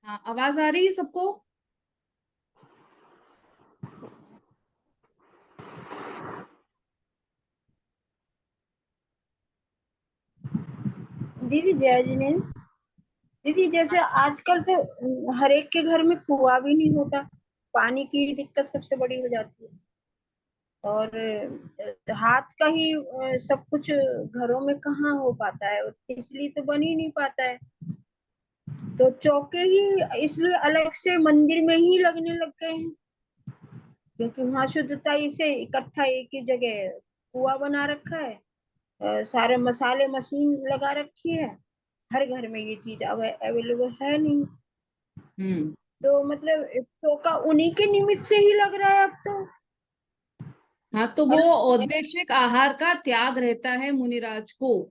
हाँ, आवाज आ रही है सबको? दीदी जय जिनेन्द्र। दीदी जैसे आजकल तो हर एक के घर में कुआं भी नहीं होता। पानी की दिक्कत सबसे बड़ी हो जाती है। और हाथ का ही सब कुछ घरों में कहाँ हो पाता है, और इसलिए तो बन ही नहीं पाता है। तो चौके ही इसलिए अलग से मंदिर में ही लगने लग गए हैं, क्योंकि वहां शुद्धता से इकट्ठा एक ही जगह कुआं बना रखा है। सारे मसाले मशीन लगा रखी है। हर घर में ये चीज अब अवेलेबल है नहीं। हम्म। तो मतलब चौका उन्हीं के निमित्त से ही लग रहा है अब तो। हाँ, तो वो और औदेशिक आहार का त्याग रहता है मुनिराज को।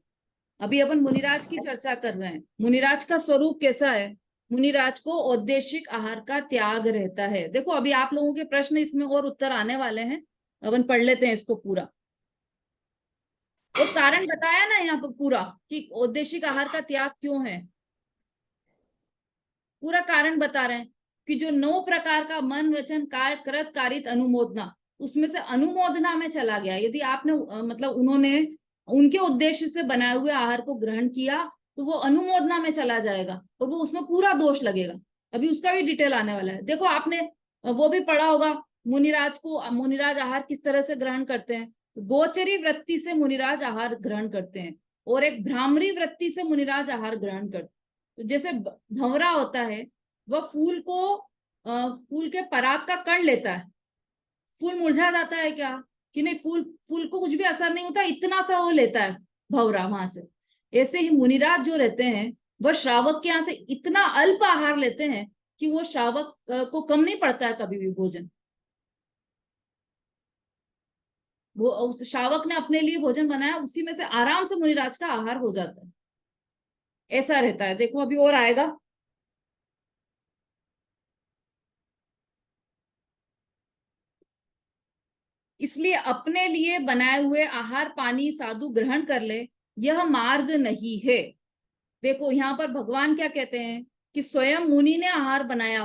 अभी अपन मुनिराज की चर्चा कर रहे हैं। मुनिराज का स्वरूप कैसा है? मुनिराज को औदेशिक आहार का त्याग रहता है। देखो, अभी आप लोगों के प्रश्न इसमें और उत्तर आने वाले हैं। अपन पढ़ लेते हैं इसको पूरा। और कारण बताया ना यहाँ पर पूरा, कि औदेशिक आहार का त्याग क्यों है। पूरा कारण बता रहे हैं कि जो 9 प्रकार का मन वचन काय कृत कारित अनुमोदना, उसमें से अनुमोदना में चला गया। यदि आपने मतलब उन्होंने उनके उद्देश्य से बनाए हुए आहार को ग्रहण किया, तो वो अनुमोदना में चला जाएगा और वो उसमें पूरा दोष लगेगा। अभी उसका भी डिटेल आने वाला है। देखो, आपने वो भी पढ़ा होगा। मुनिराज आहार किस तरह से ग्रहण करते हैं। तो गोचरी वृत्ति से मुनिराज आहार ग्रहण करते हैं, और एक भ्रामरी वृत्ति से मुनिराज आहार ग्रहण करते हैं। तो जैसे भंवरा होता है, वह फूल के पराग का कण लेता है। फूल मुरझा जाता है क्या? कि नहीं, फूल फूल को कुछ भी असर नहीं होता, इतना सा वो लेता है भंवरा वहां से। ऐसे ही मुनिराज जो रहते हैं, वह श्रावक के यहाँ से इतना अल्प आहार लेते हैं कि वो श्रावक को कम नहीं पड़ता है कभी भी भोजन। वो उस श्रावक ने अपने लिए भोजन बनाया, उसी में से आराम से मुनिराज का आहार हो जाता है। ऐसा रहता है। देखो, अभी और आएगा। इसलिए अपने लिए बनाए हुए आहार पानी साधु ग्रहण कर ले, यह मार्ग नहीं है। देखो, यहाँ पर भगवान क्या कहते हैं कि स्वयं मुनि ने आहार बनवाया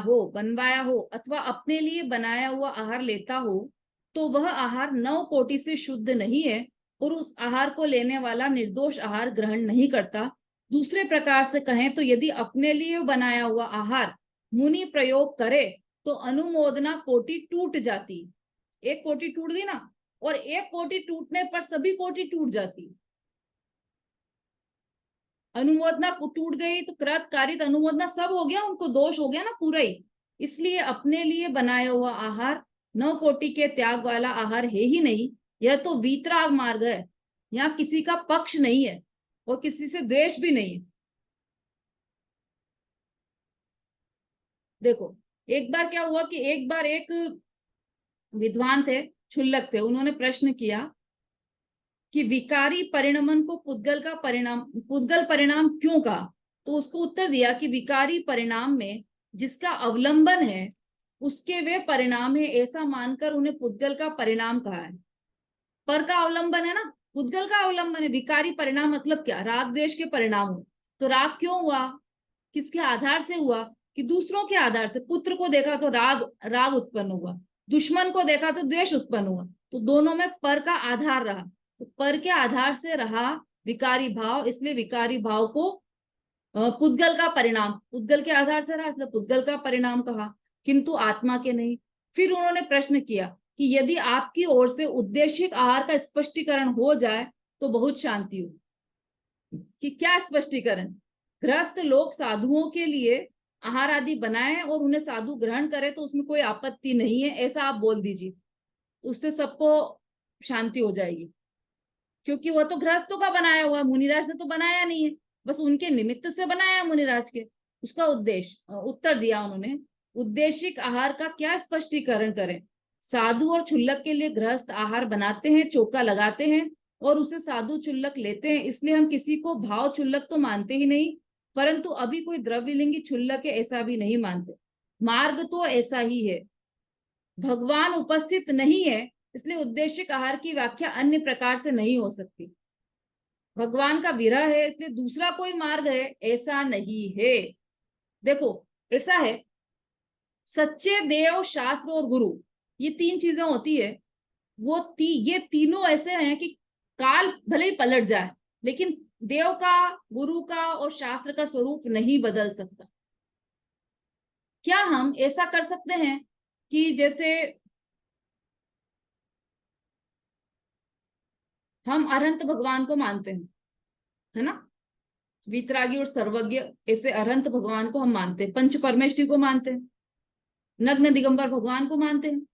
हो अथवा अपने लिए बनाया हुआ आहार लेता हो, तो वह आहार 9 कोटि से शुद्ध नहीं है, और उस आहार को लेने वाला निर्दोष आहार ग्रहण नहीं करता। दूसरे प्रकार से कहें तो यदि अपने लिए बनाया हुआ आहार मुनि प्रयोग करे, तो अनुमोदना कोटि टूट जाती। एक कोटि टूट गई ना, और एक कोटि टूटने पर सभी कोटि टूट जाती। अनुमोदना टूट गई तो कृत कारित अनुमोदना सब हो गया, उनको दोष हो गया ना पूरा ही। इसलिए अपने लिए बनाया हुआ आहार 9 कोटि के त्याग वाला आहार है ही नहीं। यह तो वीतराग मार्ग है। यहाँ किसी का पक्ष नहीं है और किसी से द्वेष भी नहीं है। देखो, एक बार क्या हुआ कि एक बार एक विद्वान थे, क्षुल्लक थे, उन्होंने प्रश्न किया कि विकारी परिणमन को पुद्गल परिणाम क्यों कहा। तो उसको उत्तर दिया कि विकारी परिणाम में जिसका अवलंबन है, उसके वे परिणाम है, ऐसा मानकर उन्हें पुद्गल का परिणाम कहा है। पर का अवलंबन है ना, पुद्गल का अवलंबन है। विकारी परिणाम मतलब क्या? राग द्वेष के परिणाम हो। तो राग क्यों हुआ? किसके आधार से हुआ? कि दूसरों के आधार से। पुत्र को देखा तो राग राग उत्पन्न हुआ, दुश्मन को देखा तो द्वेष उत्पन्न हुआ। तो दोनों में पर का आधार रहा, तो पर के आधार से रहा विकारी भाव, इसलिए विकारी भाव को पुद्गल का परिणाम, पुद्गल के आधार से रहा इसलिए पुद्गल का परिणाम कहा, किंतु आत्मा के नहीं। फिर उन्होंने प्रश्न किया कि यदि आपकी ओर से उद्देशिक आहार का स्पष्टीकरण हो जाए तो बहुत शांति हो। कि क्या स्पष्टीकरण? गृहस्थ लोग साधुओं के लिए आहार आदि बनाए और उन्हें साधु ग्रहण करे तो उसमें कोई आपत्ति नहीं है, ऐसा आप बोल दीजिए, तो उससे सबको शांति हो जाएगी। क्योंकि वो तो गृहस्थों का बनाया हुआ, मुनिराज ने तो बनाया नहीं है, बस उनके निमित्त से बनाया मुनिराज के। उसका उद्देश्य उत्तर दिया उन्होंने। उद्देशिक आहार का क्या स्पष्टीकरण करें? साधु और क्षुल्लक के लिए गृहस्थ आहार बनाते हैं, चौका लगाते हैं और उसे साधु क्षुल्लक लेते हैं, इसलिए हम किसी को भाव क्षुल्लक तो मानते ही नहीं, परंतु अभी कोई द्रव्यलिंगी क्षुल्लक है ऐसा भी नहीं मानते। मार्ग तो ऐसा ही है। भगवान उपस्थित नहीं है, इसलिए उद्देशिक आहार की व्याख्या अन्य प्रकार से नहीं हो सकती। भगवान का विरह है, इसलिए दूसरा कोई मार्ग है ऐसा नहीं है। देखो, ऐसा है, सच्चे देव, शास्त्र और गुरु, ये तीन चीजें होती है। ये तीनों ऐसे हैं कि काल भले ही पलट जाए, लेकिन देव का, गुरु का और शास्त्र का स्वरूप नहीं बदल सकता। क्या हम ऐसा कर सकते हैं कि जैसे हम अनंत भगवान को मानते हैं, है ना, वीतरागी और सर्वज्ञ, ऐसे अनंत भगवान को हम मानते हैं, पंच परमेष्टि को मानते हैं, नग्न दिगंबर भगवान को मानते हैं,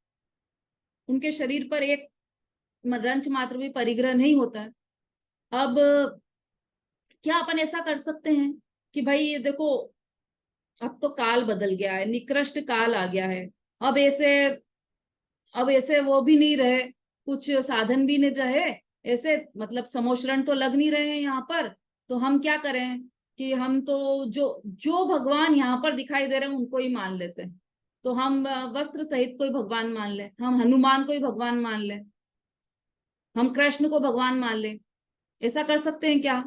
उनके शरीर पर एक रंच मात्र भी परिग्रह नहीं होता है। अब क्या अपन ऐसा कर सकते हैं कि भाई ये देखो, अब तो काल बदल गया है, निकृष्ट काल आ गया है, अब ऐसे अब ऐसे वो भी नहीं रहे, कुछ साधन भी नहीं रहे, ऐसे मतलब समोशरण तो लग नहीं रहे हैं यहाँ पर, तो हम क्या करें कि हम तो जो जो भगवान यहाँ पर दिखाई दे रहे हैं उनको ही मान लेते हैं। तो हम वस्त्र सहित कोई भगवान मान ले, हम हनुमान को ही भगवान मान ले, हम कृष्ण को भगवान मान ले, ऐसा कर सकते हैं क्या?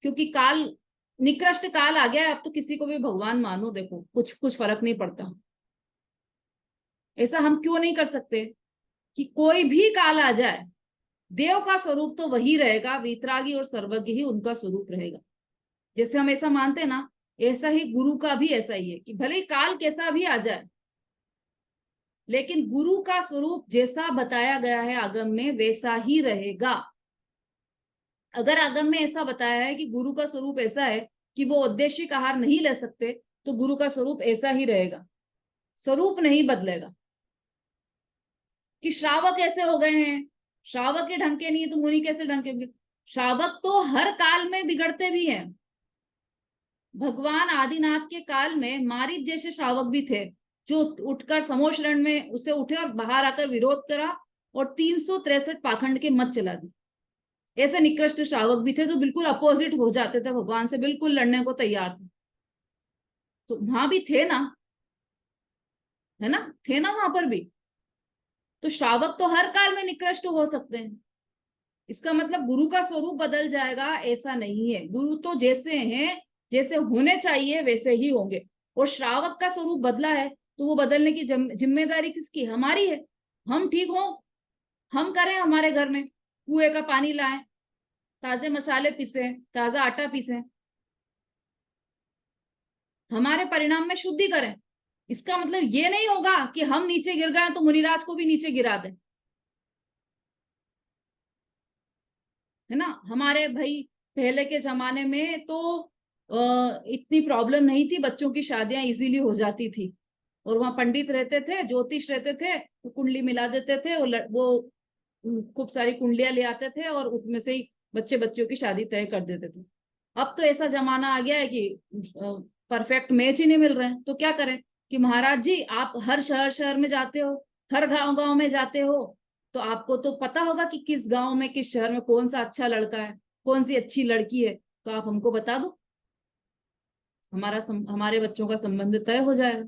क्योंकि काल, निकृष्ट काल आ गया है, अब तो किसी को भी भगवान मानो, देखो कुछ कुछ फर्क नहीं पड़ता। ऐसा हम क्यों नहीं कर सकते कि कोई भी काल आ जाए, देव का स्वरूप तो वही रहेगा, वीतरागी और सर्वज्ञ ही उनका स्वरूप रहेगा। जैसे हम ऐसा मानते हैं ना, ऐसा ही गुरु का भी ऐसा ही है कि भले ही काल कैसा भी आ जाए, लेकिन गुरु का स्वरूप जैसा बताया गया है आगम में वैसा ही रहेगा। अगर आगम में ऐसा बताया है कि गुरु का स्वरूप ऐसा है कि वो औदेशिक आहार नहीं ले सकते, तो गुरु का स्वरूप ऐसा ही रहेगा, स्वरूप नहीं बदलेगा। कि श्रावक ऐसे हो गए हैं, श्रावक के ढंग के नहीं है तो मुनि कैसे ढंग के होंगे? श्रावक तो हर काल में बिगड़ते भी हैं। भगवान आदिनाथ के काल में मारीच जैसे श्रावक भी थे, जो उठकर समोशरण में उसे उठे और बाहर आकर विरोध करा और 363 पाखंड के मत चला दी। ऐसे निकृष्ट श्रावक भी थे जो बिल्कुल अपोजिट हो जाते थे, भगवान से बिल्कुल लड़ने को तैयार थे। तो वहां भी थे ना, है ना, थे ना वहां पर भी। तो श्रावक तो हर काल में निकृष्ट हो सकते हैं। इसका मतलब गुरु का स्वरूप बदल जाएगा ऐसा नहीं है, गुरु तो जैसे हैं, जैसे होने चाहिए वैसे ही होंगे। और श्रावक का स्वरूप बदला है तो वो बदलने की जिम्मेदारी किसकी? हमारी है। हम ठीक हो, हम करें, हमारे घर में कुएं का पानी लाएं, ताजे मसाले पीसे, ताजा आटा पीसे, हमारे परिणाम में शुद्धि करें। इसका मतलब ये नहीं होगा कि हम नीचे गिर गए तो मुनिराज को भी नीचे गिरा दें, है ना। हमारे भाई पहले के जमाने में तो इतनी प्रॉब्लम नहीं थी, बच्चों की शादियां इजीली हो जाती थी, और वहां पंडित रहते थे, ज्योतिष रहते थे, वो कुंडली मिला देते थे, वो खूब सारी कुंडलियां ले आते थे और उसमें से ही बच्चे बच्चियों की शादी तय कर देते थे। अब तो ऐसा जमाना आ गया है कि परफेक्ट मैच ही नहीं मिल रहे हैं, तो क्या करें कि महाराज जी आप हर शहर शहर में जाते हो, हर गांव गांव में जाते हो, तो आपको तो पता होगा कि किस गांव में, किस शहर में कौन सा अच्छा लड़का है, कौन सी अच्छी लड़की है, तो आप हमको बता दो, हमारे बच्चों का संबंध तय हो जाएगा।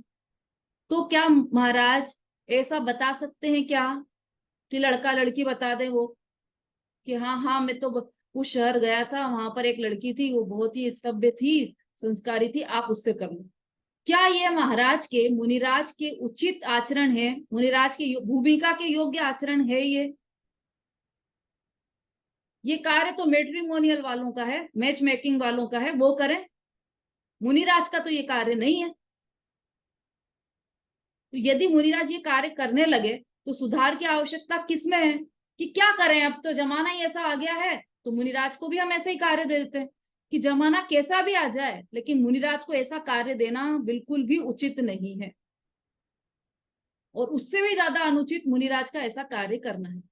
तो क्या महाराज ऐसा बता सकते हैं क्या कि लड़का लड़की बता दे वो, कि हाँ हाँ मैं तो उस शहर गया था, वहां पर एक लड़की थी, वो बहुत ही सभ्य थी, संस्कारी थी, आप उससे कर लो? क्या ये महाराज के, मुनिराज के उचित आचरण है? मुनिराज की भूमिका के योग्य आचरण है ये कार्य तो मेट्रीमोनियल वालों का है, मैच मेकिंग वालों का है, वो करें। मुनिराज का तो ये कार्य नहीं है। तो यदि मुनिराज ये कार्य करने लगे तो सुधार की आवश्यकता किसमें है? कि क्या करें, अब तो जमाना ही ऐसा आ गया है, तो मुनिराज को भी हम ऐसे ही कार्य दे देते हैं कि जमाना कैसा भी आ जाए, लेकिन मुनिराज को ऐसा कार्य देना बिल्कुल भी उचित नहीं है, और उससे भी ज्यादा अनुचित मुनिराज का ऐसा कार्य करना है।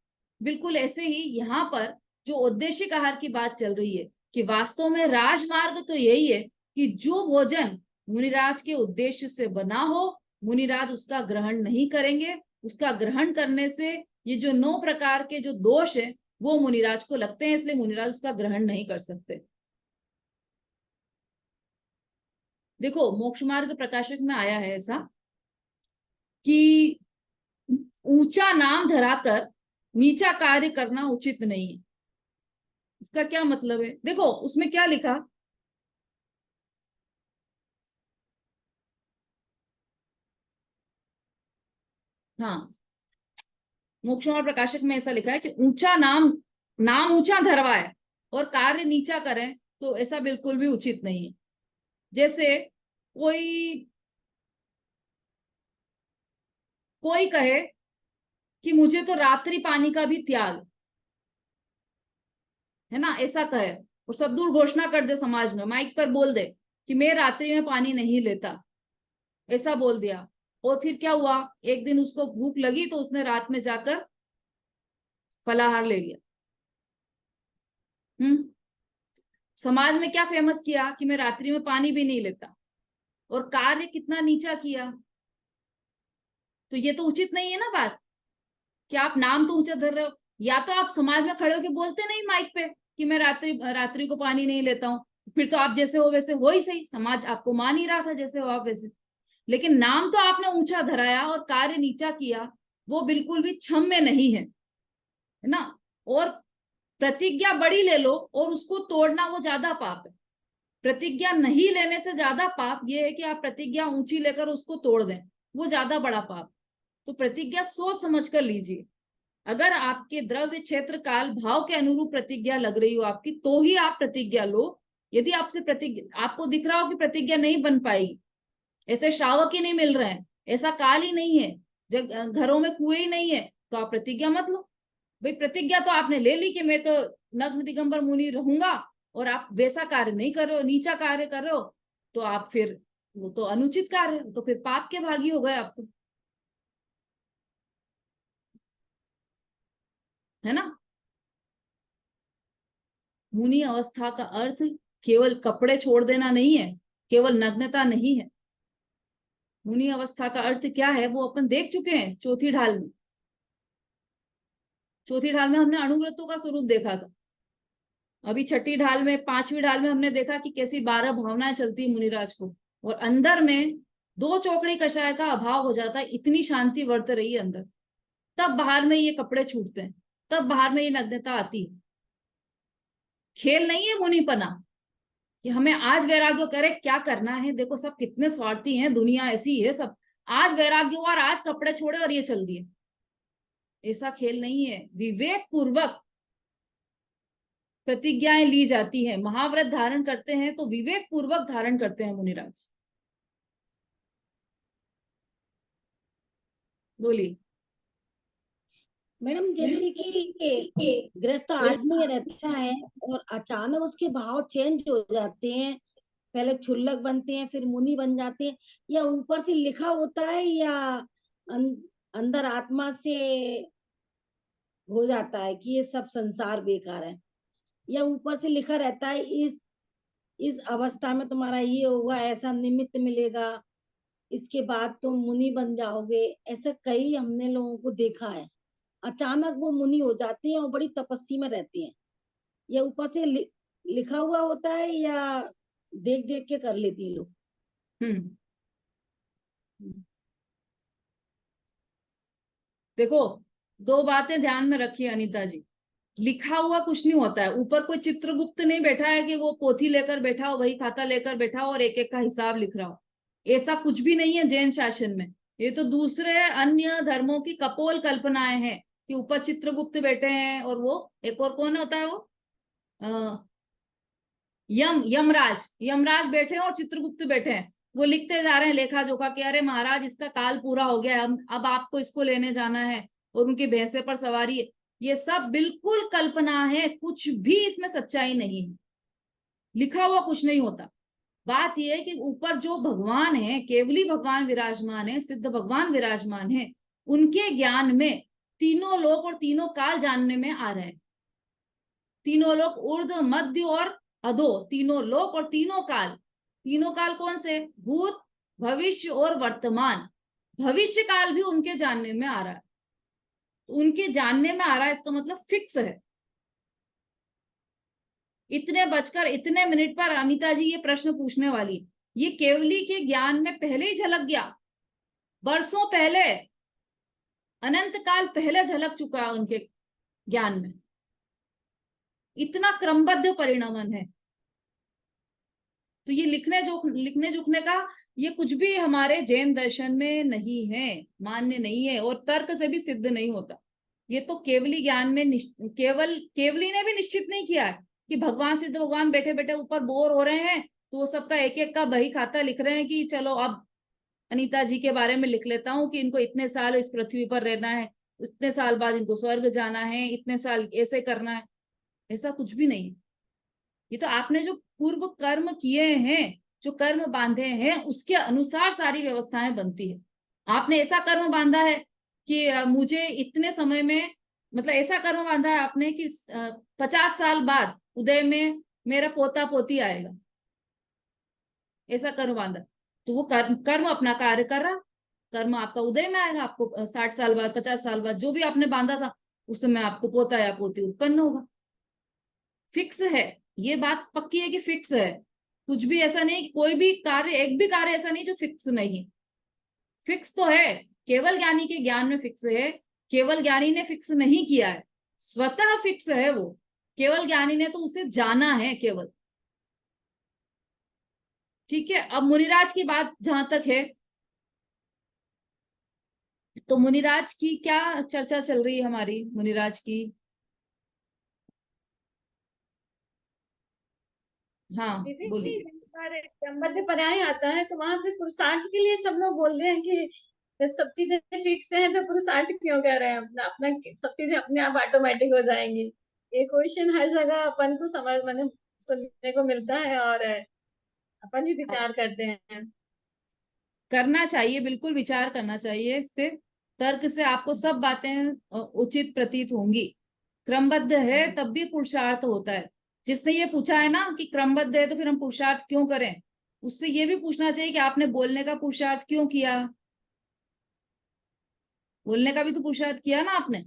बिल्कुल ऐसे ही यहाँ पर जो औदेशिक आहार की बात चल रही है, कि वास्तव में राजमार्ग तो यही है कि जो भोजन मुनिराज के उद्देश्य से बना हो, मुनिराज उसका ग्रहण नहीं करेंगे। उसका ग्रहण करने से ये जो 9 प्रकार के जो दोष है वो मुनिराज को लगते हैं, इसलिए मुनिराज उसका ग्रहण नहीं कर सकते। देखो मोक्ष मार्ग प्रकाशक में आया है ऐसा कि ऊंचा नाम धराकर नीचा कार्य करना उचित नहीं है। इसका क्या मतलब है? देखो उसमें क्या लिखा, हाँ, मोक्ष और प्रकाशक में ऐसा लिखा है कि ऊंचा नाम नाम ऊंचा धरवाए और कार्य नीचा करें, तो ऐसा बिल्कुल भी उचित नहीं है। जैसे कोई कोई कहे कि मुझे तो रात्रि पानी का भी त्याग है ना, ऐसा कहे और सब दूर घोषणा कर दे, समाज में माइक पर बोल दे कि मैं रात्रि में पानी नहीं लेता, ऐसा बोल दिया। और फिर क्या हुआ, एक दिन उसको भूख लगी तो उसने रात में जाकर फलाहार ले लिया। समाज में क्या फेमस किया कि मैं रात्रि में पानी भी नहीं लेता, और कार्य कितना नीचा किया। तो ये तो उचित नहीं है ना बात, कि आप नाम तो ऊंचा धर रहे हो, या तो आप समाज में खड़े होकर बोलते नहीं माइक पे कि मैं रात्रि रात्रि को पानी नहीं लेता हूँ, फिर तो आप जैसे हो वैसे हो ही सही, समाज आपको मान ही रहा था जैसे हो आप वैसे। लेकिन नाम तो आपने ऊंचा धराया और कार्य नीचा किया, वो बिल्कुल भी क्षम्य नहीं है ना। और प्रतिज्ञा बड़ी ले लो और उसको तोड़ना वो ज्यादा पाप है। प्रतिज्ञा नहीं लेने से ज्यादा पाप ये है कि आप प्रतिज्ञा ऊंची लेकर उसको तोड़ दें, वो ज्यादा बड़ा पाप। तो प्रतिज्ञा सोच समझ कर लीजिए। अगर आपके द्रव्य क्षेत्र काल भाव के अनुरूप प्रतिज्ञा लग रही हो आपकी, तो ही आप प्रतिज्ञा लो। यदि आपसे प्रतिज्ञा आपको दिख रहा हो कि प्रतिज्ञा नहीं बन पाएगी, ऐसे श्रावक ही नहीं मिल रहे हैं, ऐसा काल ही नहीं है, जब घरों में कुएं ही नहीं है, तो आप प्रतिज्ञा मत लो। भाई प्रतिज्ञा तो आपने ले ली कि मैं तो नग्न दिगंबर मुनि रहूंगा, और आप वैसा कार्य नहीं कर रहे हो, नीचा कार्य कर रहे हो, तो आप फिर वो तो अनुचित कार्य है, तो फिर पाप के भागी हो गए आप तो, है ना। मुनि अवस्था का अर्थ केवल कपड़े छोड़ देना नहीं है, केवल नग्नता नहीं है। मुनि अवस्था का अर्थ क्या है वो अपन देख चुके हैं चौथी ढाल में। चौथी ढाल में हमने अणुव्रतों का स्वरूप देखा था। अभी छठी ढाल में, पांचवी ढाल में हमने देखा कि कैसी 12 भावनाएं चलती मुनिराज को, और अंदर में 2 चौकड़ी कषाय का अभाव हो जाता है, इतनी शांति वर्त रही है अंदर। तब बाहर में ये कपड़े छूटते हैं, तब बाहर में ये नग्नता आती है। खेल नहीं है मुनिपना कि हमें आज वैराग्य करे, क्या करना है, देखो सब कितने स्वार्थी हैं, दुनिया ऐसी है सब, आज वैराग्य हुआ और आज कपड़े छोड़े और ये चल दिए, ऐसा खेल नहीं है। विवेक पूर्वक प्रतिज्ञाएं ली जाती है, महाव्रत धारण करते हैं तो विवेक पूर्वक धारण करते हैं मुनिराज। बोली। मैडम, जैसे कि गृहस्थ आदमी रहता है और अचानक उसके भाव चेंज हो जाते हैं, पहले क्षुल्लक बनते हैं फिर मुनि बन जाते हैं, या ऊपर से लिखा होता है, या अंदर आत्मा से हो जाता है कि ये सब संसार बेकार है, या ऊपर से लिखा रहता है इस अवस्था में तुम्हारा ये होगा, ऐसा निमित्त मिलेगा, इसके बाद तुम मुनि बन जाओगे। ऐसा कई हमने लोगों को देखा है, अचानक वो मुनि हो जाते हैं और बड़ी तपस्या में रहते हैं। या ऊपर से लिखा हुआ होता है, या देख देख के कर लेती हैं लोग। देखो, 2 बातें ध्यान में रखिए अनीता जी। लिखा हुआ कुछ नहीं होता है, ऊपर कोई चित्रगुप्त नहीं बैठा है कि वो पोथी लेकर बैठा हो, वही खाता लेकर बैठा हो और एक एक का हिसाब लिख रहा हो। ऐसा कुछ भी नहीं है जैन शासन में। ये तो दूसरे अन्य धर्मों की कपोल कल्पनाएं हैं कि ऊपर चित्रगुप्त बैठे हैं, और वो एक और कौन होता है वो यमराज, यमराज बैठे हैं और चित्रगुप्त बैठे हैं, वो लिखते जा रहे हैं लेखा जोखा कि अरे महाराज इसका काल पूरा हो गया है, अब आपको इसको लेने जाना है, और उनकी भैंसे पर सवारी है। ये सब बिल्कुल कल्पना है, कुछ भी इसमें सच्चाई नहीं है, लिखा हुआ कुछ नहीं होता। बात यह है कि ऊपर जो भगवान है, केवली भगवान विराजमान है, सिद्ध भगवान विराजमान है, उनके ज्ञान में तीनों लोक और तीनों काल जानने में आ रहे हैं। तीनों लोक, ऊर्ध मध्य और अधो, तीनों लोक और तीनों काल। तीनों काल कौन से? भूत, भविष्य और वर्तमान। भविष्य काल भी उनके जानने में आ रहा है, तो उनके जानने में आ रहा है इसका मतलब फिक्स है। इतने बजकर इतने मिनट पर अनीता जी ये प्रश्न पूछने वाली, ये केवली के ज्ञान में पहले ही झलक गया, बरसों पहले, अनंत काल पहले झलक चुका है उनके ज्ञान में। इतना क्रमबद्ध परिणमन है। तो ये लिखने झुकने का ये कुछ भी हमारे जैन दर्शन में नहीं है, मान्य नहीं है, और तर्क से भी सिद्ध नहीं होता। ये तो केवली ज्ञान में केवली ने भी निश्चित नहीं किया है कि भगवान सिद्ध भगवान बैठे बैठे ऊपर बोर हो रहे हैं तो वो सबका एक एक का बही खाता लिख रहे हैं कि चलो अब अनीता जी के बारे में लिख लेता हूँ कि इनको इतने साल इस पृथ्वी पर रहना है, इतने साल बाद इनको स्वर्ग जाना है, इतने साल ऐसे करना है। ऐसा कुछ भी नहीं है। ये तो आपने जो पूर्व कर्म किए हैं, जो कर्म बांधे हैं, उसके अनुसार सारी व्यवस्थाएं बनती है। आपने ऐसा कर्म बांधा है कि मुझे इतने समय में, मतलब ऐसा कर्म बांधा है आपने कि 50 साल बाद उदय में मेरा पोता पोती आएगा, ऐसा कर्म बांधा, तो वो कर्म अपना कार्य कर रहा, कर्म आपका उदय में आएगा, आपको 60 साल बाद 50 साल बाद जो भी आपने बांधा था उस समय आपको पोता या पोती उत्पन्न होगा। फिक्स है, ये बात पक्की है कि फिक्स है। कुछ भी ऐसा नहीं, कोई भी कार्य, एक भी कार्य ऐसा नहीं जो फिक्स नहीं है। फिक्स तो है, केवल ज्ञानी के ज्ञान में फिक्स है, केवल ज्ञानी ने फिक्स नहीं किया है, स्वतः फिक्स है वो। केवल ज्ञानी ने तो उसे जाना है केवल। ठीक है, अब मुनिराज की बात जहां तक है, तो मुनिराज की क्या चर्चा चल रही है हमारी, मुनिराज की। हाँ दीदी बोलिए। जब पर क्रमबद्ध पर्याय आता है तो वहां पे पुरुषार्थ के लिए सब लोग बोल रहे हैं कि जब सब चीजें फिक्स है तो पुरुषार्थ क्यों कर रहे हैं, अपना अपना सब चीजें अपने आप ऑटोमेटिक हो जाएंगी। ये क्वेश्चन हर जगह अपन को समझ मैंने सुनने को मिलता है और अपन भी विचार करते हैं। करना चाहिए, बिल्कुल विचार करना चाहिए इस पे। तर्क से आपको सब बातें उचित प्रतीत होंगी। क्रमबद्ध है तब भी पुरुषार्थ होता है। जिसने ये पूछा है ना कि क्रमबद्ध है तो फिर हम पुरुषार्थ क्यों करें, उससे ये भी पूछना चाहिए कि आपने बोलने का पुरुषार्थ क्यों किया। बोलने का भी तो पुरुषार्थ किया ना आपने।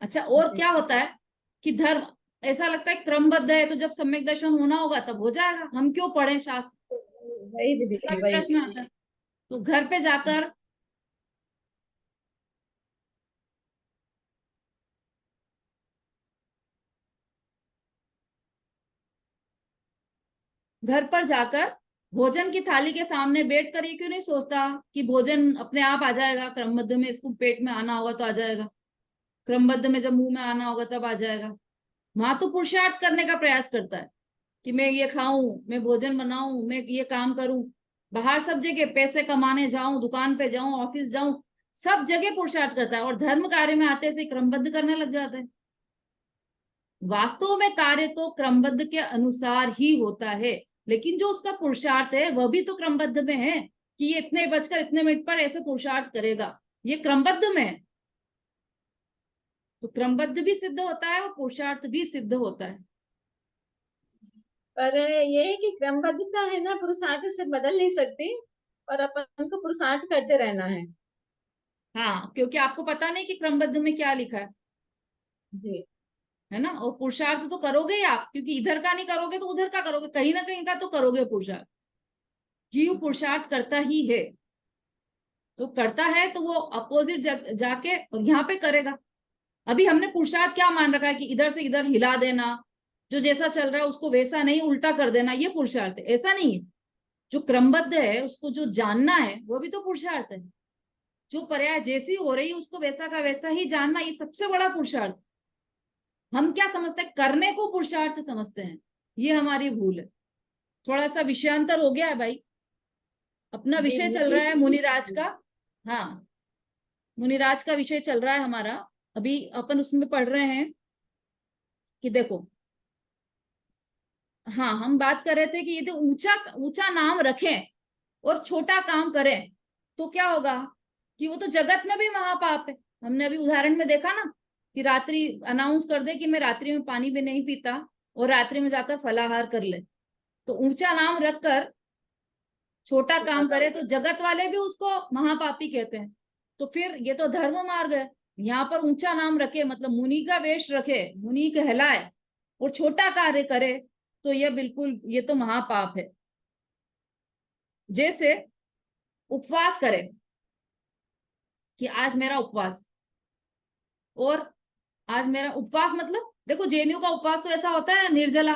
अच्छा, और जी क्या होता है कि धर्म, ऐसा लगता है क्रमबद्ध है तो जब सम्यक दर्शन होना होगा तब हो जाएगा, हम क्यों पढ़ें शास्त्र, वही ऐसा दीदी भी वही। प्रश्न आता है। तो घर पे जाकर घर पर जाकर भोजन की थाली के सामने बैठकर ये क्यों नहीं सोचता कि भोजन अपने आप आ जाएगा, क्रमबद्ध में इसको पेट में आना होगा तो आ जाएगा, क्रमबद्ध में जब मुंह में आना होगा तब आ जाएगा। वहां तो पुरुषार्थ करने का प्रयास करता है कि मैं ये खाऊं, मैं भोजन बनाऊं, मैं ये काम करूं। बाहर सब जगह पैसे कमाने जाऊं, दुकान पे जाऊं, ऑफिस जाऊं, सब जगह पुरुषार्थ करता है, और धर्म कार्य में आते से क्रमबद्ध करने लग जाता है। वास्तव में कार्य तो क्रमबद्ध के अनुसार ही होता है, लेकिन जो उसका पुरुषार्थ है वह भी तो क्रमबद्ध में है कि ये इतने बजकर इतने मिनट पर ऐसे पुरुषार्थ करेगा, ये क्रमबद्ध में है। तो क्रमबद्ध भी सिद्ध होता है और पुरुषार्थ भी सिद्ध होता है। पर ये है कि क्रमबद्धता है ना पुरुषार्थ से बदल नहीं सकती, पर अपन को पुरुषार्थ करते रहना है। हाँ, क्योंकि आपको पता नहीं कि क्रमबद्ध में क्या लिखा जी है ना। और पुरुषार्थ तो करोगे ही आप, क्योंकि इधर का नहीं करोगे तो उधर का करोगे, कहीं ना कहीं का तो करोगे पुरुषार्थ। जीव पुरुषार्थ करता ही है, तो करता है तो वो अपोजिट जाके और यहाँ पे करेगा। अभी हमने पुरुषार्थ क्या मान रखा है कि इधर से इधर हिला देना, जो जैसा चल रहा है उसको वैसा नहीं उल्टा कर देना, ये पुरुषार्थ है। ऐसा नहीं है, जो क्रमबद्ध है उसको जो जानना है वो भी तो पुरुषार्थ है। जो पर्याय जैसी हो रही है उसको वैसा का वैसा ही जानना, ये सबसे बड़ा पुरुषार्थ। हम क्या समझते हैं, करने को पुरुषार्थ समझते हैं, ये हमारी भूल है। थोड़ा सा विषयांतर हो गया है भाई। अपना जी विषय चल जी रहा है मुनिराज का। हाँ, मुनिराज का विषय चल रहा है हमारा। अभी अपन उसमें पढ़ रहे हैं कि देखो, हाँ हम बात कर रहे थे कि यदि ऊंचा ऊंचा नाम रखें और छोटा काम करें तो क्या होगा, कि वो तो जगत में भी महापाप है। हमने अभी उदाहरण में देखा ना कि रात्रि अनाउंस कर दे कि मैं रात्रि में पानी भी नहीं पीता और रात्रि में जाकर फलाहार कर ले, तो ऊंचा नाम रखकर छोटा काम करे तो जगत वाले भी उसको महापापी कहते हैं। तो फिर ये तो धर्म मार्ग है। यहाँ पर ऊंचा नाम रखे मतलब मुनि का वेश रखे, मुनि कहलाए, और छोटा कार्य करे तो यह बिल्कुल, ये तो महापाप है। जैसे उपवास करे कि आज मेरा उपवास, और आज मेरा उपवास मतलब देखो जैनियों का उपवास तो ऐसा होता है निर्जला,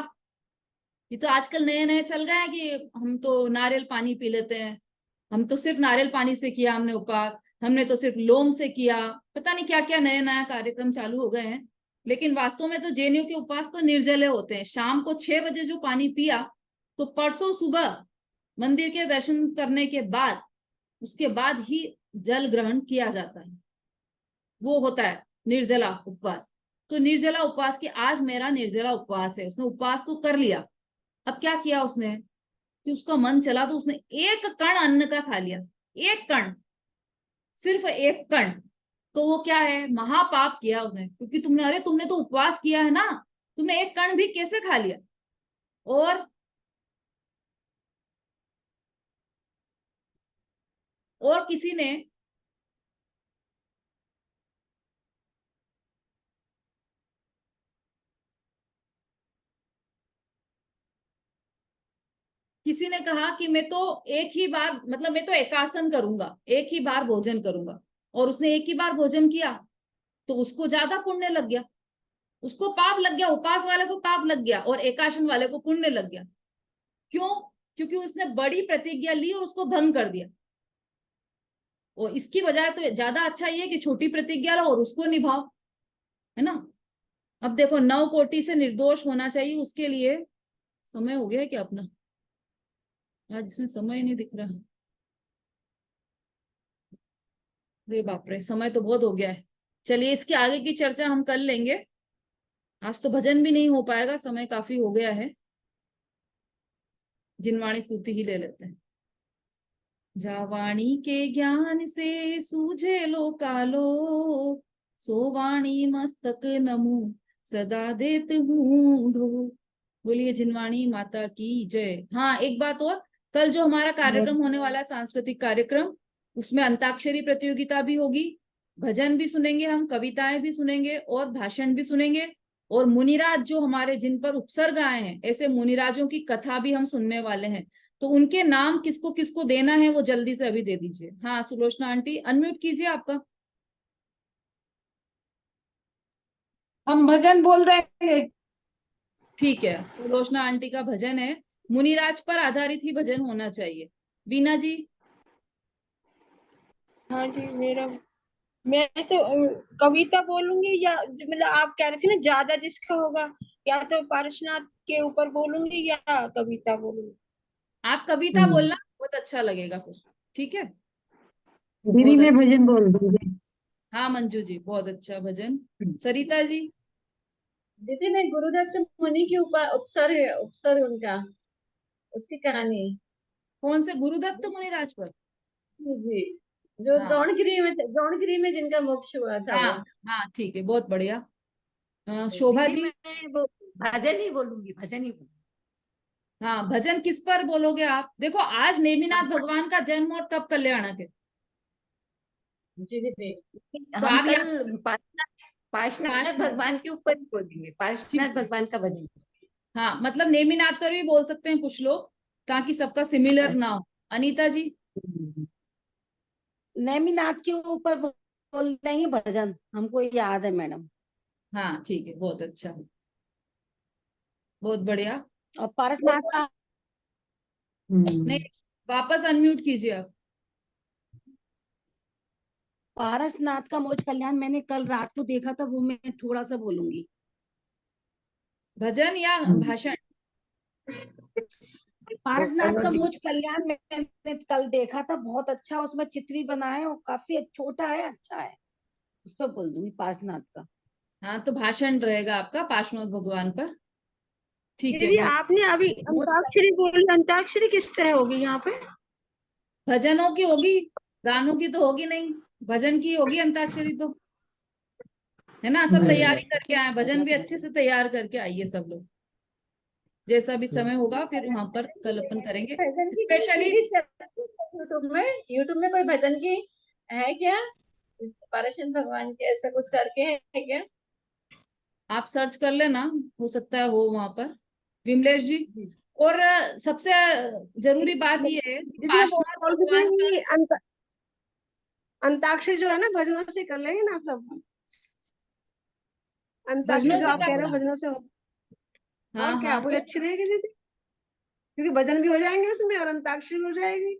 ये तो आजकल नए नए चल गए हैं कि हम तो नारियल पानी पी लेते हैं, हम तो सिर्फ नारियल पानी से किया हमने उपवास, हमने तो सिर्फ लौंग से किया, पता नहीं क्या क्या नया नया कार्यक्रम चालू हो गए हैं। लेकिन वास्तव में तो जेएनयू के उपवास तो निर्जले होते हैं। शाम को 6 बजे जो पानी पिया, तो परसों सुबह मंदिर के दर्शन करने के बाद, उसके बाद ही जल ग्रहण किया जाता है, वो होता है निर्जला उपवास। तो निर्जला उपवास की आज मेरा निर्जला उपवास है, उसने उपवास तो कर लिया। अब क्या किया उसने कि उसका मन चला तो उसने एक कण अन्न का खा लिया, एक कण, सिर्फ एक कण। तो वो क्या है, महापाप किया उसने, क्योंकि तुमने तो उपवास किया है ना, तुमने एक कण भी कैसे खा लिया। और किसी ने कहा कि मैं तो एक ही बार, मतलब मैं तो एकासन करूंगा, एक ही बार भोजन करूंगा, और उसने एक ही बार भोजन किया तो उसको ज्यादा पुण्य लग गया, उसको पाप लग गया, उपवास वाले को पाप लग गया और एकासन वाले को पुण्य लग गया। क्यों? क्योंकि उसने बड़ी प्रतिज्ञा ली और उसको भंग कर दिया। और इसकी बजाय तो ज्यादा अच्छा ये है कि छोटी प्रतिज्ञा लो और उसको निभाओ, है ना। अब देखो, 9 कोटि से निर्दोष होना चाहिए, उसके लिए समय हो गया है क्या अपना? आज इसमें समय नहीं दिख रहा। अरे बाप रे, समय तो बहुत हो गया है। चलिए, इसके आगे की चर्चा हम कर लेंगे, आज तो भजन भी नहीं हो पाएगा, समय काफी हो गया है। जिनवाणी स्तुति ही ले लेते हैं। जावाणी के ज्ञान से सूझे लो कालो, सोवाणी मस्तक नमु सदा देत हूँ ढो। बोलिए जिनवाणी माता की जय। हाँ, एक बात और, कल जो हमारा कार्यक्रम होने वाला है, सांस्कृतिक कार्यक्रम, उसमें अंताक्षरी प्रतियोगिता भी होगी, भजन भी सुनेंगे हम, कविताएं भी सुनेंगे और भाषण भी सुनेंगे। और मुनिराज जो हमारे, जिन पर उपसर्ग आए हैं, ऐसे मुनिराजों की कथा भी हम सुनने वाले हैं। तो उनके नाम किसको किसको देना है वो जल्दी से अभी दे दीजिए। हाँ, सुलोचना आंटी अनम्यूट कीजिए आपका। हम भजन बोल देंगे। ठीक है, सुलोचना आंटी का भजन है, मुनिराज पर आधारित ही भजन होना चाहिए। बीना जी। हाँ जी, मैं तो कविता बोलूंगी, या मतलब आप कह रहे थे ना ज्यादा जिसका होगा, या तो पारसनाथ के ऊपर बोलूंगी या कविता बोलूंगी। आप कविता बोलना बहुत अच्छा लगेगा फिर, ठीक है। दीदी मैं भजन बोल दूंगी। हाँ मंजू जी, बहुत अच्छा भजन। सरिता जी। दीदी मैं गुरुदत्त मुनि की उपसर है, उपसर उनका, उसकी कहानी। कौन से? गुरुदत्त मुनिराज पर? जी, जो हाँ द्रोणगिरी में जिनका मोक्ष हुआ था वो। हाँ हाँ, ठीक है, बहुत बढ़िया। शोभा दीदी जी। मैं भजन ही बोलूंगी, भजन ही बोलूंगी। हाँ, भजन किस पर बोलोगे आप? देखो, आज नेमिनाथ भगवान का जन्म और तब कल्याणक है, जी दीदी। तो हम आप कल पार्श्वनाथ पार्श्वनाथ। भगवान के ऊपर ही बोलेंगे, पार्श्वनाथ भगवान का भजन। हाँ, मतलब नेमिनाथ पर भी बोल सकते हैं कुछ लोग, ताकि सबका सिमिलर ना हो। अनीता जी। नेमिनाथ के ऊपर बोल देंगे भजन, हमको याद है मैडम। हाँ ठीक है, बहुत अच्छा, बहुत बढ़िया। और पारसनाथ का नहीं, वापस अनम्यूट कीजिए आप। पारसनाथ का मोक्ष कल्याण मैंने कल रात को देखा था, वो मैं थोड़ा सा बोलूंगी। भजन या भाषण? पारसनाथ का मोक्ष कल्याण मैंने कल देखा था, बहुत अच्छा, उसमें चित्री बना है और काफी छोटा है, अच्छा है, उस पर बोल दूंगी पारसनाथ का। हाँ, तो भाषण रहेगा आपका पार्श्वनाथ भगवान पर, ठीक है। दीदी आपने अभी अंताक्षरी बोली, अंताक्षरी किस तरह होगी यहाँ पे? भजनों की होगी, गानों की तो होगी नहीं, भजन की होगी अंताक्षरी तो, है ना। सब तैयारी करके आए, भजन भी अच्छे से तैयार करके आइए सब लोग। जैसा भी समय होगा फिर वहां पर कल अपन करेंगे भजन की कोई स्पेशली। सीरीज चलती है यूट्यूब में कोई भजन की है क्या? पार्श्वनाथ भगवान के ऐसा कुछ करके है क्या? आप सर्च कर लेना, हो सकता है हो वहां पर। विमलेश जी, और सबसे जरूरी बात ये है कि दीदी मैं पार्श्वनाथ बोल भगवान का दूंगी, अंताक्षरी जो है ना भजनों से कर लेंगे ना आप सब। अंताक्षरी भजनों जो से आप कह रहे हो करना। भजनों से हाँ और क्या हाँ, बहुत तो अच्छी रहेगी दीदी। क्योंकि भजन भी हो जाएंगे उसमें और अंताक्षरी हो जाएगी।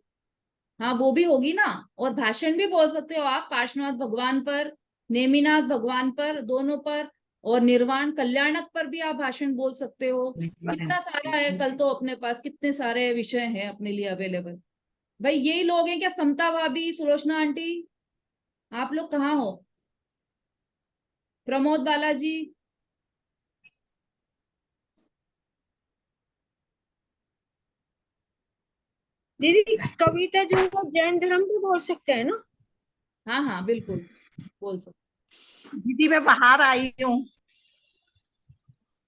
हाँ वो भी होगी ना, और भाषण भी बोल सकते हो आप पार्श्वनाथ भगवान पर, नेमिनाथ भगवान पर, दोनों पर, और निर्वाण कल्याणक पर भी आप भाषण बोल सकते हो। कितना सारा है, कल तो अपने पास कितने सारे विषय हैं अपने लिए अवेलेबल। भाई यही लोग हैं क्या? समता भाभी, सुलोचना आंटी, आप लोग कहाँ हो? प्रमोद बालाजी, दीदी कविता जो है जैन धर्म पे बोल सकते हैं ना? हाँ हाँ बिल्कुल बोल सकते। दीदी मैं बाहर आई हूँ।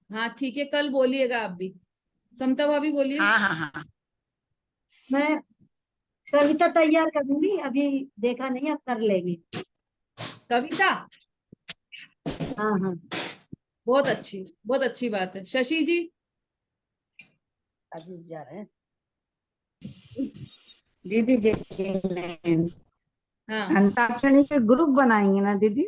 हाँ ठीक है, कल बोलिएगा आप भी। समता भाभी बोलिए। हाँ हाँ हाँ। मैं कविता तैयार करूंगी, अभी देखा नहीं, अब कर लेंगे। कविता, हाँ हाँ बहुत अच्छी बात है। शशि जी, अभी जा रहे हैं। दीदी जैसे मैं हाँ अंताक्षरी के ग्रुप बनाएंगे ना दीदी?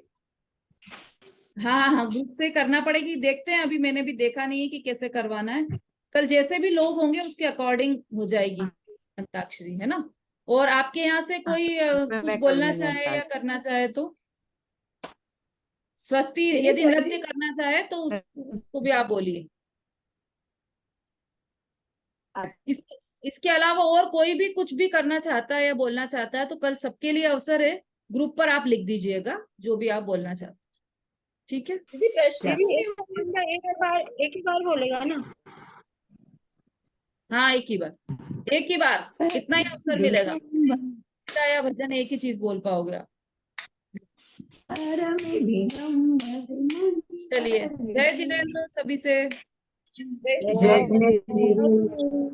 हाँ हाँ ग्रुप से करना पड़ेगी। देखते हैं, अभी मैंने भी देखा नहीं है कि कैसे करवाना है। कल जैसे भी लोग होंगे उसके अकॉर्डिंग हो जाएगी अंताक्षरी, है ना। और आपके यहाँ से कोई कुछ मैं कर बोलना लूंगी चाहे या अंताक्षरी। करना चाहे तो, स्वस्ति यदि नृत्य करना चाहे तो उसको भी आप बोलिए। इसके अलावा और कोई भी कुछ भी करना चाहता है या बोलना चाहता है तो कल सबके लिए अवसर है। ग्रुप पर आप लिख दीजिएगा जो भी आप बोलना चाहते हैं, ठीक है। दीदी प्रश्न दीदी एक ही बार बोलेगा ना? हाँ एक ही बार इतना ही अवसर मिलेगा। गीता या भजन एक ही चीज बोल पाओगे आप। चलिए, जय जिनेन्द्र सभी से। जय जिनेन्द्र।